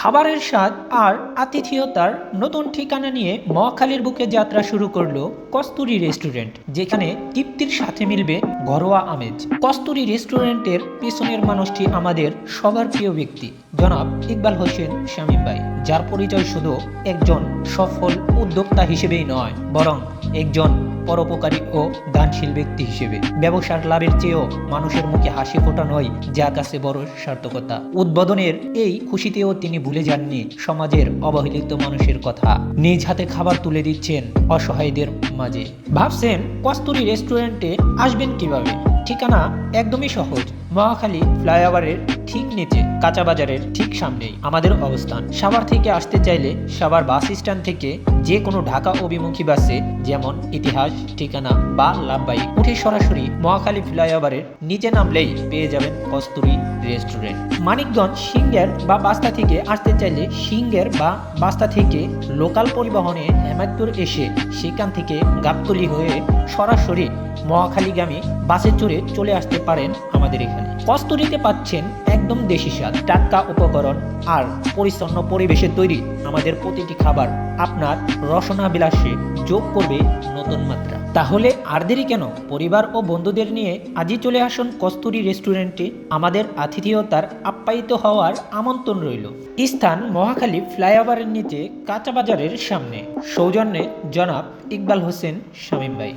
খাবারের স্বাদ আর আতিথেয়তার নতুন ঠিকানা নিয়ে মহাখালীর বুকে যাত্রা শুরু করলো কস্তুরী রেস্টুরেন্ট, যেখানে তৃপ্তির সাথে মিলবে ঘরোয়া আমেজ। কস্তুরী রেস্টুরেন্টের পিছনের মানুষটি আমাদের সবার প্রিয় ব্যক্তি, জনাব ইকবাল হোসেন শামীম ভাই, যার পরিচয় শুধু একজন সফল উদ্যোক্তা হিসেবেই নয়, বরং একজন পরোপকারী ও দানশীল ব্যক্তি হিসেবে। ব্যবসার লাভের চেয়েও মানুষের মুখে হাসি ফোটানোই যার কাছে বড় সার্থকতা। উদ্বোধনের এই খুশিতেও তিনি ভুলে যাননি সমাজের অবহেলিত মানুষের কথা। নিজ হাতে খাবার তুলে দিচ্ছেন অসহায়দের মাঝে। ভাবছেন কস্তুরী রেস্টুরেন্টে আসবেন কিভাবে? ঠিকানা একদমই সহজ। মহাখালী ফ্লাইওভারের ঠিক নিচে, কাঁচা বাজারের ঠিক সামনেই আমাদের অবস্থান। সাভার থেকে আসতে চাইলে সাভার বাস স্ট্যান্ড থেকে যে কোনো ঢাকা অভিমুখী বাসে, যেমন ইতিহাস, ঠিকানা বা লাভবাহী, উঠে সরাসরি মহাখালী ফ্লাইওভারের নিচে নামলেই পেয়ে যাবেন কস্তুরী রেস্টুরেন্ট। মানিকগঞ্জ, সিংহের বা বাস্তা থেকে আসতে চাইলে সিংহের বা বাস্তা থেকে লোকাল পরিবহনে হেমায়তপুর এসে সেখান থেকে গাবতলী হয়ে সরাসরি মহাখালীগামী বাসে চড়ে চলে আসতে পারেন আমাদের এখানে। কস্তুরীতে পাচ্ছেন একদম দেশি স্বাদ, টাটকা উপকরণ আর পরিচ্ছন্ন পরিবেশে তৈরি আমাদের প্রতিটি খাবার আপনার রসনা বিলাসে যোগ করবে নতুন মাত্রা। তাহলে আর দেরি কেন? পরিবার ও বন্ধুদের নিয়ে আজই চলে আসুন কস্তুরী রেস্টুরেন্টে। আমাদের আতিথেয়তার আপ্যায়িত হওয়ার আমন্ত্রণ রইল। স্থান মহাখালী ফ্লাইওভারের নিচে, কাঁচা বাজারের সামনে। সৌজন্যে জনাব ইকবাল হোসেন শামীম ভাই।